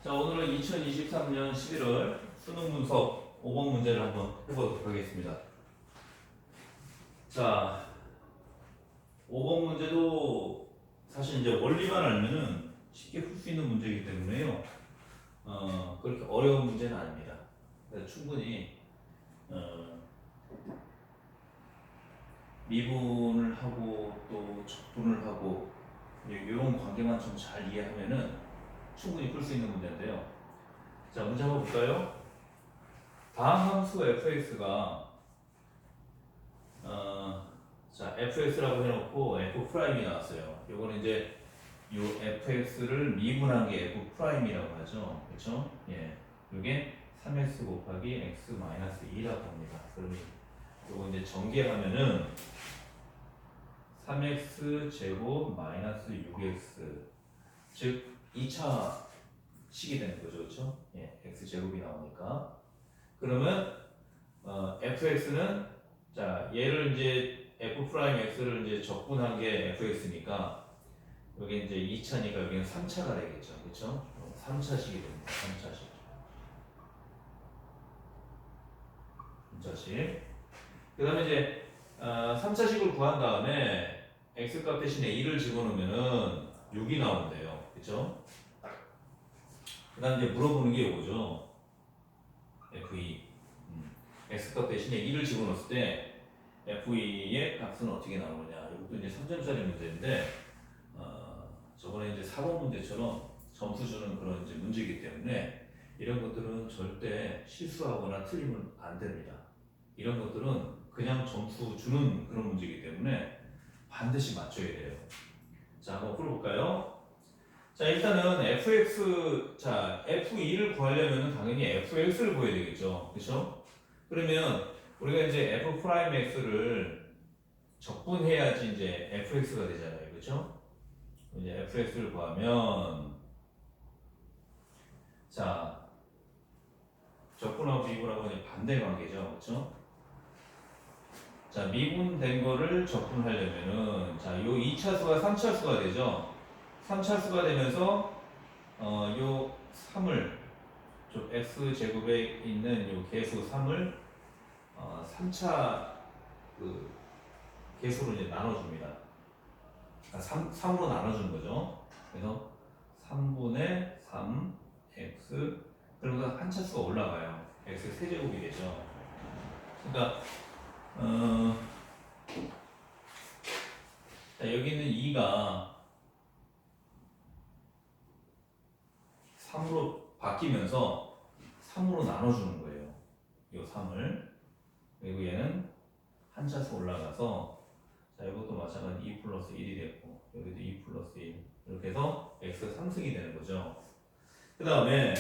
자, 오늘은 2023년 11월 수능 분석 5번 문제를 한번 해보도록 하겠습니다. 자, 5번 문제도 사실 이제 원리만 알면은 쉽게 풀 수 있는 문제이기 때문에요. 그렇게 어려운 문제는 아닙니다. 그래서 충분히 미분을 하고 또 적분을 하고 이런 관계만 좀 잘 이해하면은 충분히 풀 수 있는 문제인데요. 자, 문제 한번 볼까요? 다음 함수 fx가 자 fx라고 해놓고 f'이 나왔어요. 요거는 이제 요 fx를 미분한 게 f'이라고 하죠. 그렇죠? 예. 요게 3x 곱하기 x 마이너스 2라고 합니다. 그러면 요거 이제 전개하면은 3x 제곱 마이너스 6x 즉 2차 식이 되는 거죠. 그렇죠? 예. x 제곱이 나오니까 그러면 fx는 자 얘를 이제 f'x를 이제 적분한 게 fx니까 여기 이제 2차니까 여기는 3차가 되겠죠. 그렇죠? 3차식이 됩니다. 3차식. 3차식. 그다음에 이제 3차식을 구한 다음에 x값 대신에 2를 집어넣으면은 6이 나온대요. 그렇죠? 그다음 이제 물어보는 게 이거죠. f2 x값 대신에 2를 집어넣었을 때 f2의 값은 어떻게 나오느냐. 이것도 이제 3점짜리 문제인데 저번에 이제 4번 문제처럼 점수 주는 그런 이제 문제이기 때문에 이런 것들은 절대 실수하거나 틀리면 안 됩니다. 이런 것들은 그냥 점수 주는 그런 문제이기 때문에 반드시 맞춰야 돼요. 자, 한번 풀어볼까요? 자, 일단은 fx, 자, f2를 구하려면 당연히 fx를 구해야 되겠죠. 그렇죠? 그러면 우리가 이제 f'x를 적분해야지 이제 fx가 되잖아요. 그렇죠? 이제 fx를 구하면 자, 적분하고 미분하고 이제 반대 관계죠. 그렇죠? 자, 미분된 거를 적분하려면은 자, 요 2차수가 3차수가 되죠. 3차수가 되면서 요 3을 좀 x제곱에 있는 요 개수 3을 3차 그 개수로 이제 나눠줍니다. 3으로 나눠주는 거죠. 그래서 3분의 3 x 그러면서 한 차수가 올라가요. x 세제곱이 되죠. 그러니까 자, 여기 있는 2가 3으로 바뀌면서 3으로 나눠주는 거예요. 이 3을. 그리고 얘는 한 차수 올라가서 자, 이것도 마찬가지 2 플러스 1이 됐고 여기도 2 플러스 1 이렇게 해서 x 3승이 되는 거죠. 그 다음에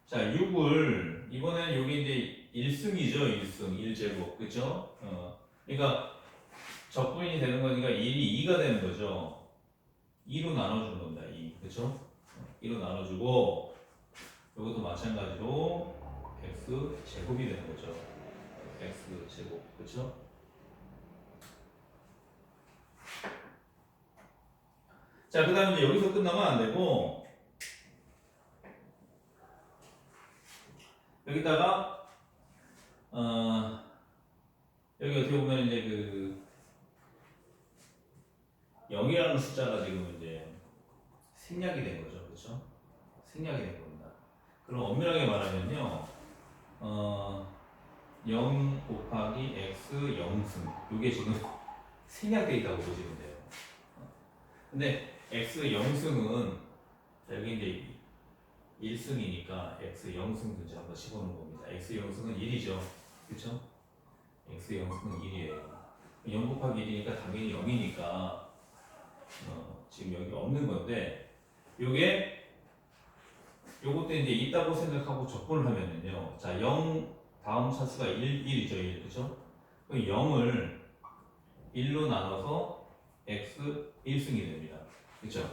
자, 6을 이번엔 여기 이제 1승이죠. 1승 1제곱 그죠? 그러니까 적분이 되는 거니까 1이 2가 되는 거죠. 2로 나눠주는 겁니다. 2 그죠? 2로 나눠주고 이것도 마찬가지로 x 제곱이 되는 거죠. x 제곱 그렇죠? 자, 그다음에 이제 여기서 끝나면 안 되고 여기다가 여기 어떻게 보면 이제 그 0이라는 숫자가 지금 이제 생략이 된 거죠, 그렇죠? 생략이 된 겁니다. 그럼 엄밀하게 말하면요, 0 곱하기 x 0승 이게 지금 생략되어 있다고 보시면 돼요. 근데 x 0승은 여기 이제 1승이니까 x 0승 이제 한번 집어넣은 겁니다. x 0승은 1이죠, 그렇죠? x 0승은 1이에요. 0 곱하기 1이니까 당연히 0이니까 지금 여기 없는 건데 요게 요것도 이제 있다고 생각하고 적분을 하면은요. 자, 0 다음 차수가 1이죠. 1. 그렇죠? 그럼 0을 1로 나눠서 x 1승이 됩니다. 그렇죠?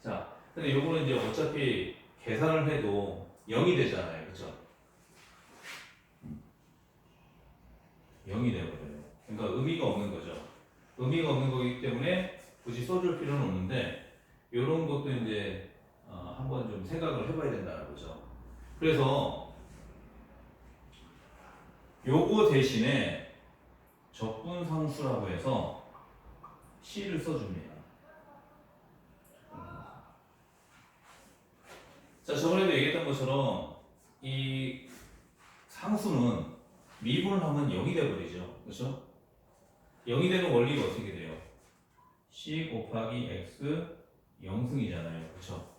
자, 근데 요거는 이제 어차피 계산을 해도 0이 되잖아요. 그렇죠? 0이 되거든요. 그러니까 의미가 없는 거죠. 의미가 없는 거기 때문에 굳이 써줄 필요는 없는데 이런 것도 이제 한번 좀 생각을 해봐야 된다는 거죠. 그래서 요거 대신에 적분상수라고 해서 C를 써줍니다. 자, 저번에도 얘기했던 것처럼 이 상수는 미분을 하면 0이 돼버리죠. 그렇죠? 0이 되는 원리가 어떻게 돼요? C 곱하기 X 0승이잖아요. 그렇죠?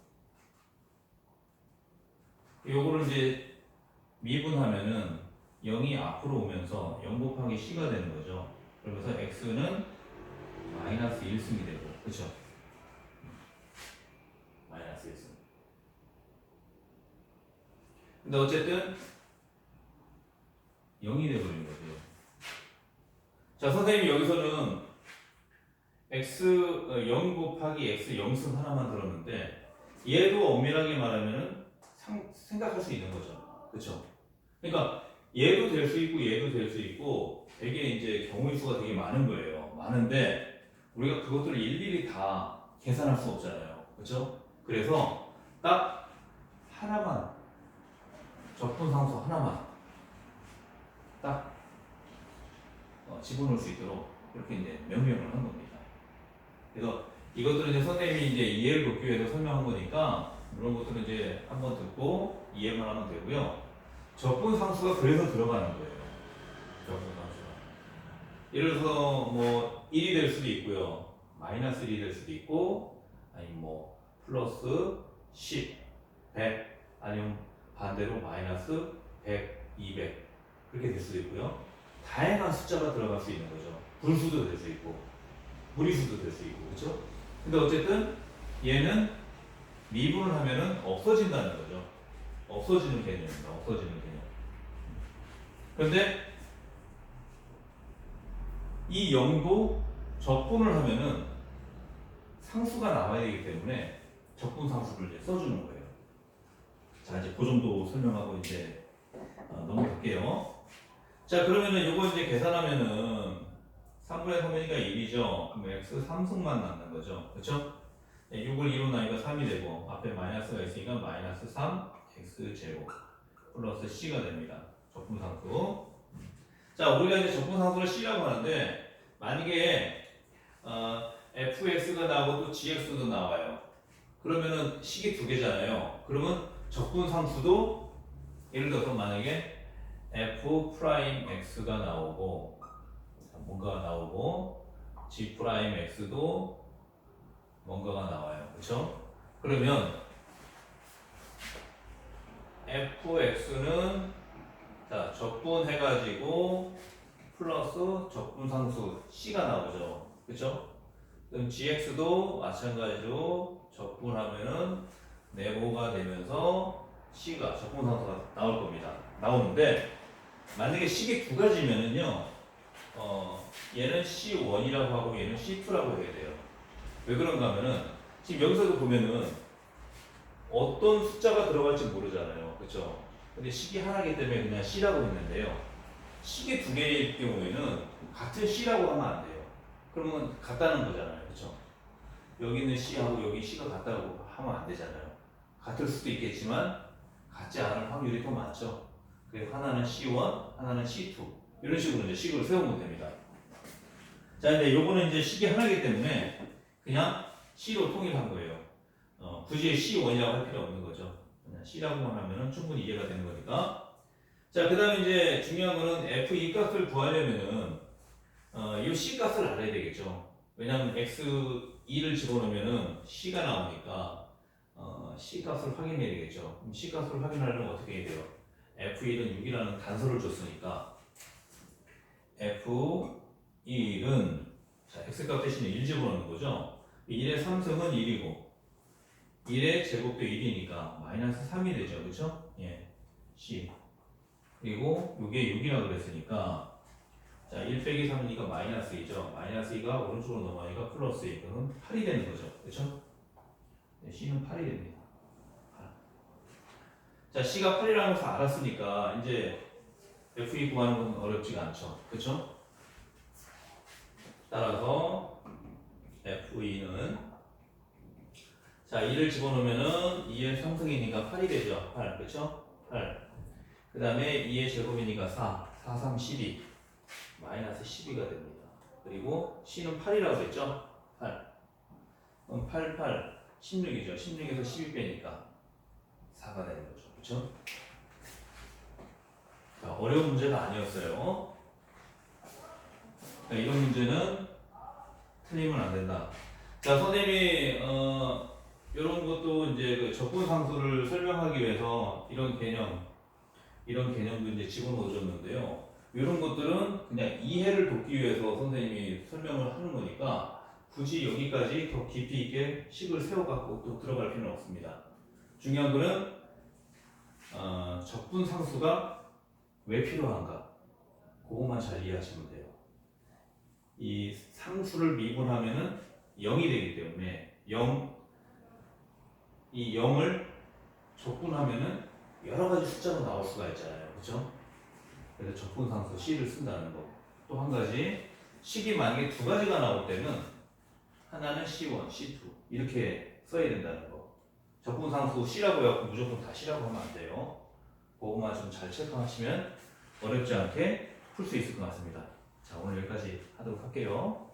요거를 이제 미분하면은 0이 앞으로 오면서 0 곱하기 C가 되는 거죠. 그러면서 X는 마이너스 1승이 되고, 그렇죠? 마이너스 1승. 근데 어쨌든 0이 돼버린 거죠. 자, 선생님이 여기서는 X 0 곱하기 X 0승 하나만 들었는데 얘도 엄밀하게 말하면은 생각할 수 있는 거죠. 그렇죠? 그러니까 얘도 될 수 있고 얘도 될 수 있고 되게 이제 경우의 수가 되게 많은 거예요. 많은데 우리가 그것들을 일일이 다 계산할 수 없잖아요. 그렇죠? 그래서 딱 하나만 적분상수 하나만 딱 집어넣을 수 있도록 그렇게 이제 명령을 한 겁니다. 그래서 이것들은 이제 선생님이 이제 이해를 돕기 위해서 설명한 거니까 이런 것들은 이제 한번 듣고 이해만 하면 되고요. 적분상수가 그래서 들어가는 거예요. 적분상수가. 예를 들어서 뭐 1이 될 수도 있고요. 마이너스 1이 될 수도 있고 아니면 뭐 플러스 10, 100 아니면 반대로 마이너스 100, 200 그렇게 될 수도 있고요. 다양한 숫자가 들어갈 수 있는 거죠. 분수도 될 수 있고 무리수도 될 수 있고 그렇죠? 근데 어쨌든 얘는 미분을 하면은 없어진다는 거죠. 없어지는 개념입니다. 없어지는 개념. 그런데 이 0도 적분을 하면은 상수가 나와야 되기 때문에 적분상수를 이제 써주는 거예요. 자, 이제 그 정도 설명하고 이제 넘어갈게요. 자, 그러면은 요거 이제 계산하면은 3분의 3이니까 1이죠. 그럼 x 3승만 남는 거죠. 그렇죠? 6을 2로 나니까 3이 되고 앞에 마이너스가 있으니까 마이너스 3 x 제곱 플러스 c가 됩니다. 적분상수. 자, 우리가 이제 적분상수를 c라고 하는데 만약에 fx가 나오고 또 gx도 나와요. 그러면은 식이 두 개잖아요. 그러면 적분상수도 예를 들어서 만약에 f 프라임 x가 나오고 뭔가가 나오고 g 프라임 x도 뭔가가 나와요. 그렇죠? 그러면 fx는 자 적분해가지고 플러스 적분상수 c가 나오죠. 그렇죠? 그럼 gx도 마찬가지로 적분하면은 네모가 되면서 c가 적분상수가 나올 겁니다. 나오는데 만약에 식이 두 가지면은요, 얘는 C1이라고 하고 얘는 C2라고 해야 돼요. 왜 그런가 하면은 지금 여기서도 보면은 어떤 숫자가 들어갈지 모르잖아요. 그쵸? 근데 식이 하나이기 때문에 그냥 C라고 했는데요. 식이 두 개일 경우에는 같은 C라고 하면 안 돼요. 그러면 같다는 거잖아요. 그쵸? 여기는 C하고 여기 C가 같다고 하면 안 되잖아요. 같을 수도 있겠지만 같지 않을 확률이 더 많죠. 그래서 하나는 C1, 하나는 C2 이런 식으로 이제 식을 세우면 됩니다. 자, 근데 요거는 이제 식이 하나이기 때문에 그냥 C로 통일한 거예요. 굳이 C1이라고 할 필요 없는 거죠. 그냥 C라고만 하면은 충분히 이해가 되는 거니까. 자, 그 다음에 이제 중요한 거는 F2 값을 구하려면은 이 C 값을 알아야 되겠죠. 왜냐하면 X2를 집어넣으면은 C가 나오니까 C 값을 확인해야 되겠죠. 그럼 C 값을 확인하려면 어떻게 해야 돼요? F1은 6이라는 단서를 줬으니까 F1은 자, X값 대신에 1 집어넣는 거죠. 1의 3승은 1이고 1의 제곱도 1이니까 마이너스 3이 되죠. 그쵸? 예. C 그리고 이게 6이라고 그랬으니까 자, 1 빼기 3이니까 마이너스 2죠. 마이너스 2가 오른쪽으로 넘어가니까 플러스 2 그럼 8이 되는 거죠. 그쵸? 네, C는 8이 됩니다. 자, C가 8이라는 것을 알았으니까 이제 F2 구하는 건 어렵지가 않죠. 그쵸? 따라서 FE는 자 2를 집어넣으면은 2의 상승이니까 8이 되죠. 8 그렇죠? 8. 그 다음에 2의 제곱이니까 4. 4, 3, 12 마이너스 12가 됩니다. 그리고 C는 8이라고 했죠? 8. 그럼 8, 8, 16이죠. 16에서 12 빼니까 4가 되는 거죠. 그렇죠? 자, 어려운 문제가 아니었어요. 자, 이런 문제는 틀리면 안 된다. 자, 선생님이 이런 것도 이제 그 적분상수를 설명하기 위해서 이런 개념도 이제 집어넣어줬는데요. 이런 것들은 그냥 이해를 돕기 위해서 선생님이 설명을 하는 거니까 굳이 여기까지 더 깊이 있게 식을 세워갖고 또 들어갈 필요는 없습니다. 중요한 거는 적분상수가 왜 필요한가? 그것만 잘 이해하시면 돼요. 이 상수를 미분하면은 0이 되기 때문에 이 0을 적분하면은 여러 가지 숫자로 나올 수가 있잖아요. 그렇죠? 그래서 적분상수 C를 쓴다는 거. 또 한 가지 식이 만약에 두 가지가 나올 때는 하나는 C1, C2 이렇게 써야 된다는 거. 적분상수 C라고 해갖고 무조건 다 C라고 하면 안 돼요. 그것만 좀 잘 체크하시면 어렵지 않게 풀 수 있을 것 같습니다. 자, 오늘 여기까지 하도록 할게요.